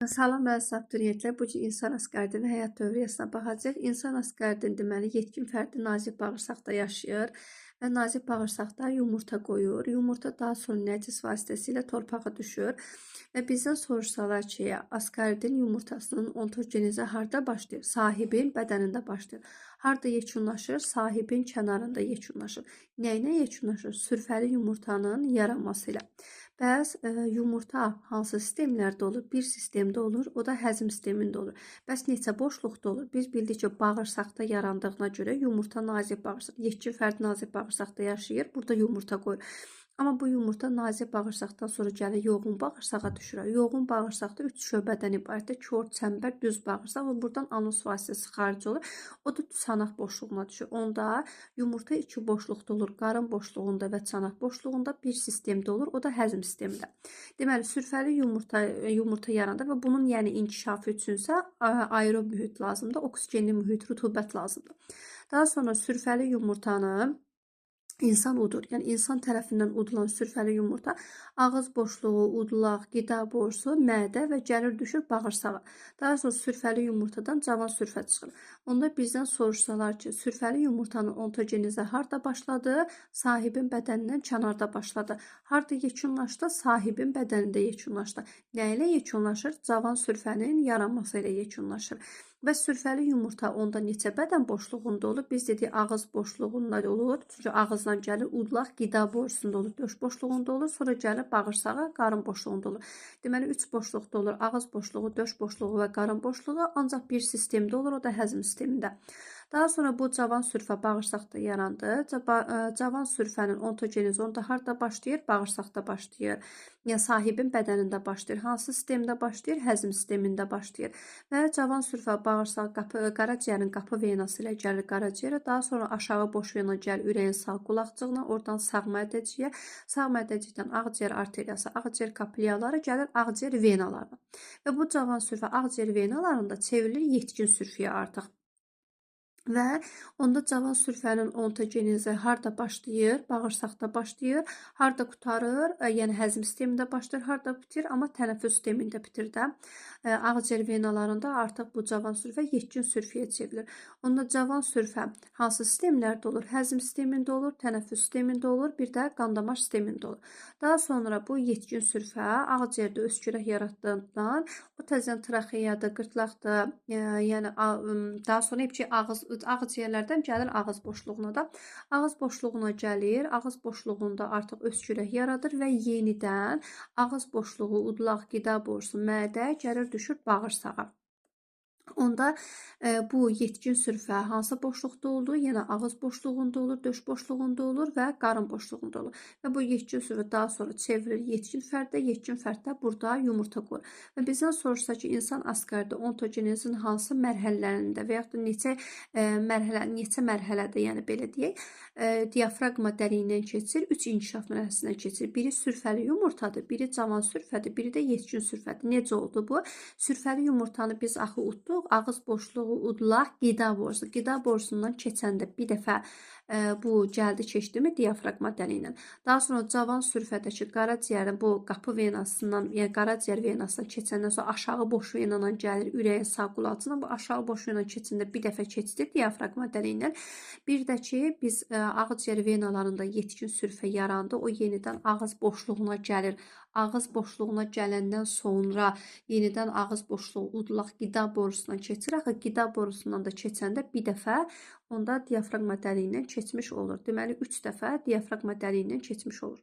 Salam əziz abituriyyentlər. Bu gün insan asqaridinin həyat dövriyyəsinə baxacağıq. İnsan asqaridin deməli yetkin fərdi nazik bağırsaqda yaşayır və nazik bağırsaqda yumurta qoyur. Yumurta daha sonra nəcis vasitəsilə torpağa düşür və bizdən soruşsalar ki, asqaridin yumurtasının ontogenizi harda başlayır? Sahibin bədənində başlayır. Harda yekunlaşır? Sahibin kənarında yekunlaşır. Nə ilə yekunlaşır? Sürfəli yumurtanın yaranması ilə. Bəs yumurta hansı sistemlərdə olur? Bir sistemdə olur, o da həzm sistemində olur. Bəs neçə boşluqda olur? Biz bildik ki, bağırsaqda yarandığına görə yumurta nazik bağırsaq, yetkin fərd nazik bağırsaqda yaşayır. Burada yumurta qoyur. Amma bu yumurta nazik bağırsaqdan sonra gəlir yoğun bağırsağa düşür. Yoğun bağırsaqda 3 şöbədən ibarətdir. Kör, çəmbər, düz bağırsaq və buradan anus vasitəsi xaric olur. O da çanaq boşluğuna düşür. Onda yumurta 2 boşluqda olur. Qarın boşluğunda və çanaq boşluğunda bir sistemdə olur. O da həzm sistemində. Deməli, sürfəli yumurta yaranır və bunun yəni inkişafı üçünsə aerob mühit lazımdır. Oksigenli mühit, rütubət lazımdır. Daha sonra sürfəli yumurtanı İnsan udur. Yəni insan tərəfindən udulan sürfəli yumurta ağız boşluğu, udulaq, qida borusu, mədə və gəlir düşür bağırsağa. Daha sonra sürfəli yumurtadan cavan sürfə çıxır. Onda bizdən soruşsalar ki, sürfəli yumurtanın ontogenizi harda başladı? Sahibin bədənindən kənarda başladı. Harda yekunlaşdı? Sahibin bədənində yekunlaşdı. Nə ilə yekunlaşır? Cavan sürfənin yaranması ilə yekunlaşır. Və sürfəli yumurta onda neçə bədən boşluğunda olur? Biz dedik ağız boşluğunda olur. Çünki ağızdan gəlir, udulaq, qida borusunda olur, döş boşluğunda olur. Sonra gəlir bağırsağa, qarın boşluğunda olur. Deməli 3 boşluqda olur. Ağız boşluğu, döş boşluğu və qarın boşluğu ancaq bir sistemdə olur, o da həzm sistemində. Daha sonra bu cavan sürfə bağırsaqda yarandı. Cavan sürfənin ontogenizi onda harda başlayır? Bağırsaqda başlayır. Yəni sahibin bədənində başlayır. Hansı sistemdə başlayır? Həzm sistemində başlayır. Və cavan sürfə bağırsaq qaraciyərin qapı venası ilə gəlir qaraciyərə. Daha sonra aşağı boş vena gəlir ürəyin sağ qulaqcığına, oradan sağ mədəciyə, sağ mədəcikdən ağciyər arteriyası, ağciyər kapilyaları gəlir ağciyər venalarına. Və bu cavan sürfə ağciyər venalarında çevrilir yetkin sürfəyə artıq. Və onda cavan sürfənin ontogenizi harda başlayır? Bağırsaqda başlayır. Harda qutarır? Yəni həzm sistemində başlayır. Harda bitir? Amma tənəffüs sistemində bitir də. Ağciyər venalarında artıq bu cavan sürfə yetkin sürfəyə çevrilir. Onda cavan sürfə hansı sistemlərdə olur? Həzm sistemində olur, tənəffüs sistemində olur, bir də qandamar sistemində olur. Daha sonra bu yetkin sürfə ağciyərdə öskürək yaratdığından o təzən traxeyada, qırtlaqda, yəni daha sonra hep ki ağciyərlərdən gəlir ağız boşluğuna da. Ağız boşluğuna gəlir, ağız boşluğunda artıq öskürək yaradır və yenidən ağız boşluğu, udulaq, qida borusu, mədə gəlir düşür bağırsağa. Onda bu yetkin sürfə hansı boşluqda olur? Yəni ağız boşluğunda olur, döş boşluğunda olur və qarın boşluğunda olur. Və bu yetkin sürfə daha sonra çevrilir yetkin fərdə, yetkin fərddə burada yumurta qoyur. Və bizdən soruşsa ki, insan asqarida ontogenezin hansı mərhələlərində və yaxud da neçə mərhələdə, yəni belə deyək, diafraqma dəliyindən keçir, 3 inkişaf mərhələsindən keçir. Biri sürfəli yumurtadır, biri cavan sürfədir, biri də yetkin sürfədir. Necə oldu bu? Sürfəli yumurtanı biz axı utduq. Ağız boşluğu, udulaq, qida borusu. Qida borusundan keçəndə bir dəfə bu gəldi keçdi mi diafraqma dəliyi ilə. Daha sonra cavan sürfədəki qaraciyərin bu qapı venasından, yəni qaraciyər venasından keçəndən sonra aşağı boş venadan gəlir ürəyin sağ qulaqcığına. Bu aşağı boş venadan keçəndə bir dəfə keçdi diafraqma dəliyi ilə. Bir də ki biz ağciyər venalarında yetkin sürfə yarandı. O yenidən ağız boşluğuna gəlir. Ağız boşluğuna gələndən sonra yenidən ağız boşluğu, udulaq, qida borusundan keçir. Axı qida borusundan da keçəndə bir dəfə onda diafraqma dəliyindən keçmiş olur. Deməli 3 dəfə diafraqma dəliyindən keçmiş olur.